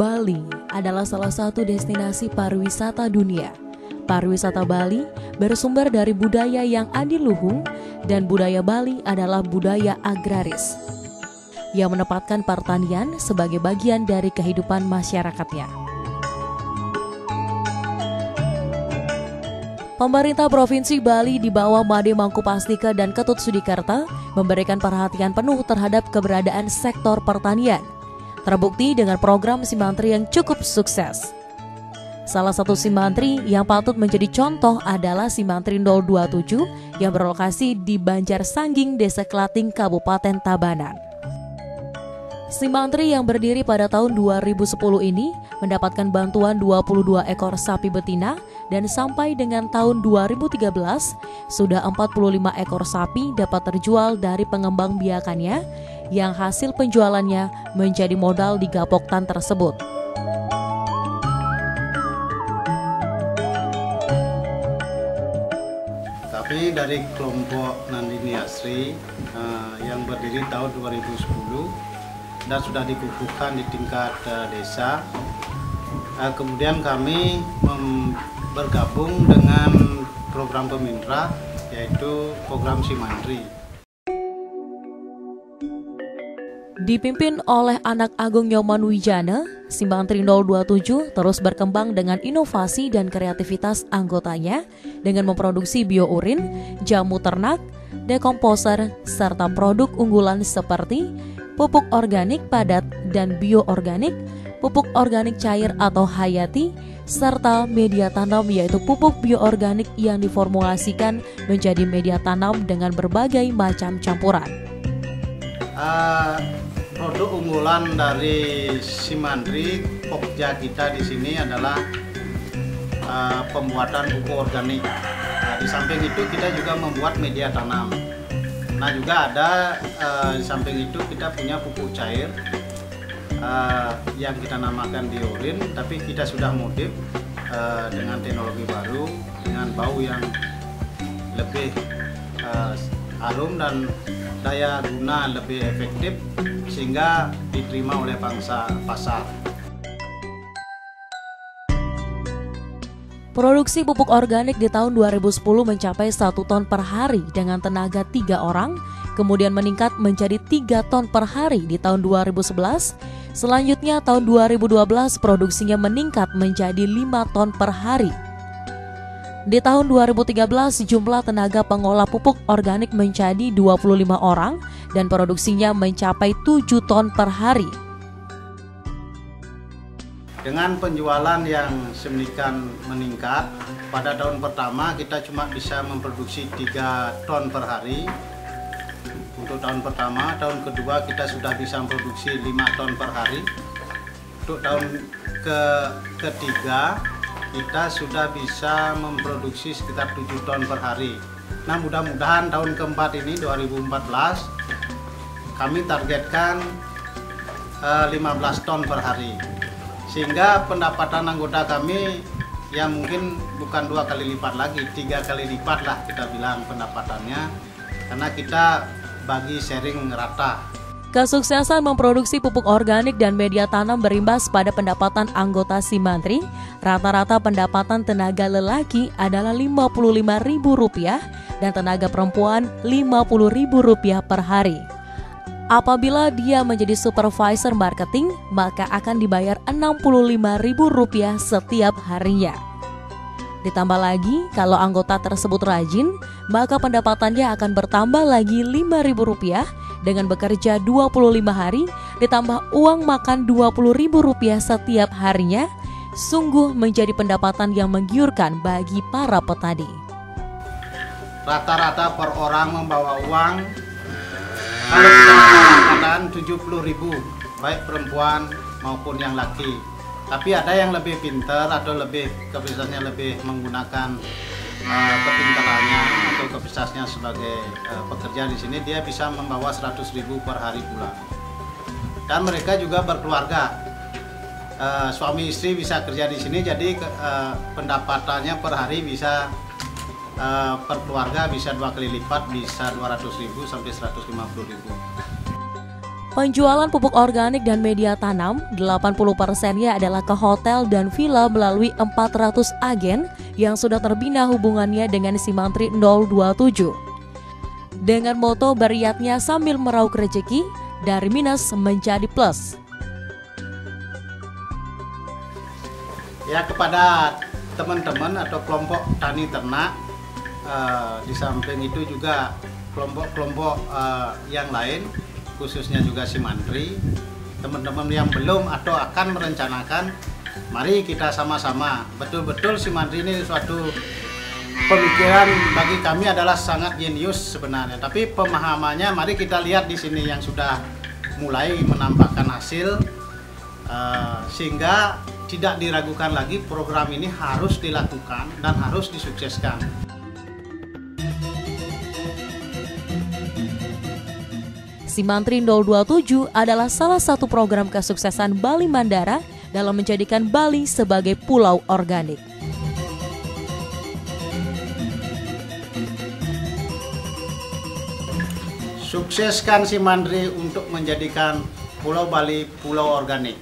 Bali adalah salah satu destinasi pariwisata dunia. Pariwisata Bali bersumber dari budaya yang adiluhung dan budaya Bali adalah budaya agraris yang menempatkan pertanian sebagai bagian dari kehidupan masyarakatnya. Pemerintah Provinsi Bali di bawah Made Mangkupastika dan Ketut Sudikerta memberikan perhatian penuh terhadap keberadaan sektor pertanian. Terbukti dengan program Simantri yang cukup sukses. Salah satu Simantri yang patut menjadi contoh adalah Simantri 027 yang berlokasi di Banjar Sangging, Desa Klating, Kabupaten Tabanan. Simantri yang berdiri pada tahun 2010 ini mendapatkan bantuan 22 ekor sapi betina dan sampai dengan tahun 2013 sudah 45 ekor sapi dapat terjual dari pengembang biakannya yang hasil penjualannya menjadi modal di gapoktan tersebut. Kami dari kelompok Nandini Asri yang berdiri tahun 2010 dan sudah dikukuhkan di tingkat desa. Kemudian kami bergabung dengan program pemerintah yaitu program Simantri. Dipimpin oleh anak Agung Nyoman Wijana, Simantri 027 terus berkembang dengan inovasi dan kreativitas anggotanya dengan memproduksi biourin, jamu ternak, dekomposer, serta produk unggulan seperti pupuk organik padat dan bioorganik, pupuk organik cair atau hayati, serta media tanam yaitu pupuk bioorganik yang diformulasikan menjadi media tanam dengan berbagai macam campuran. Produk unggulan dari Simantri, pokja kita di sini adalah pembuatan pupuk organik. Di samping itu kita juga membuat media tanam. Nah juga ada di samping itu kita punya pupuk cair yang kita namakan biourin, tapi kita sudah modif dengan teknologi baru dengan bau yang lebih harum dan daya guna lebih efektif sehingga diterima oleh bangsa pasar. Produksi pupuk organik di tahun 2010 mencapai 1 ton per hari dengan tenaga 3 orang, kemudian meningkat menjadi 3 ton per hari di tahun 2011. Selanjutnya tahun 2012 produksinya meningkat menjadi 5 ton per hari. Di tahun 2013 jumlah tenaga pengolah pupuk organik menjadi 25 orang dan produksinya mencapai 7 ton per hari. Dengan penjualan yang sedemikian meningkat, pada tahun pertama kita cuma bisa memproduksi 3 ton per hari. Untuk tahun pertama, tahun kedua kita sudah bisa memproduksi 5 ton per hari. Untuk tahun ketiga, kita sudah bisa memproduksi sekitar 7 ton per hari. Nah mudah-mudahan tahun keempat ini, 2014, kami targetkan 15 ton per hari. Sehingga pendapatan anggota kami yang mungkin bukan 2 kali lipat lagi, 3 kali lipat lah kita bilang pendapatannya, karena kita bagi sharing rata. Kesuksesan memproduksi pupuk organik dan media tanam berimbas pada pendapatan anggota Simantri. Rata-rata pendapatan tenaga lelaki adalah Rp55.000 dan tenaga perempuan Rp50.000 per hari. Apabila dia menjadi supervisor marketing, maka akan dibayar Rp65.000 setiap harinya. Ditambah lagi, kalau anggota tersebut rajin, maka pendapatannya akan bertambah lagi Rp5.000 dengan bekerja 25 hari, ditambah uang makan Rp20.000 setiap harinya, sungguh menjadi pendapatan yang menggiurkan bagi para petani. Rata-rata per orang membawa uang kalau kita pendapatan 70.000, baik perempuan maupun yang laki. Tapi ada yang lebih pintar atau lebih kebiasaannya lebih menggunakan kepintarannya atau kebiasaannya sebagai pekerja di sini, dia bisa membawa 100.000 per hari pula. Dan mereka juga berkeluarga. Suami istri bisa kerja di sini, jadi pendapatannya per hari bisa per keluarga bisa 2 kali lipat, bisa 200.000 sampai 150.000. Penjualan pupuk organik dan media tanam, 80%-nya adalah ke hotel dan villa melalui 400 agen yang sudah terbina hubungannya dengan Simantri 027. Dengan moto beriatnya sambil meraup rezeki, dari minus menjadi plus. Ya, kepada teman-teman atau kelompok tani ternak, di samping itu juga kelompok-kelompok yang lain, khususnya juga Simantri, teman-teman yang belum atau akan merencanakan, mari kita sama-sama. Betul-betul Simantri ini suatu pemikiran bagi kami adalah sangat jenius sebenarnya, tapi pemahamannya mari kita lihat di sini yang sudah mulai menampakkan hasil, sehingga tidak diragukan lagi program ini harus dilakukan dan harus disukseskan. Simantri 027 adalah salah satu program kesuksesan Bali Mandara dalam menjadikan Bali sebagai pulau organik. Sukseskan Simantri untuk menjadikan Pulau Bali pulau organik.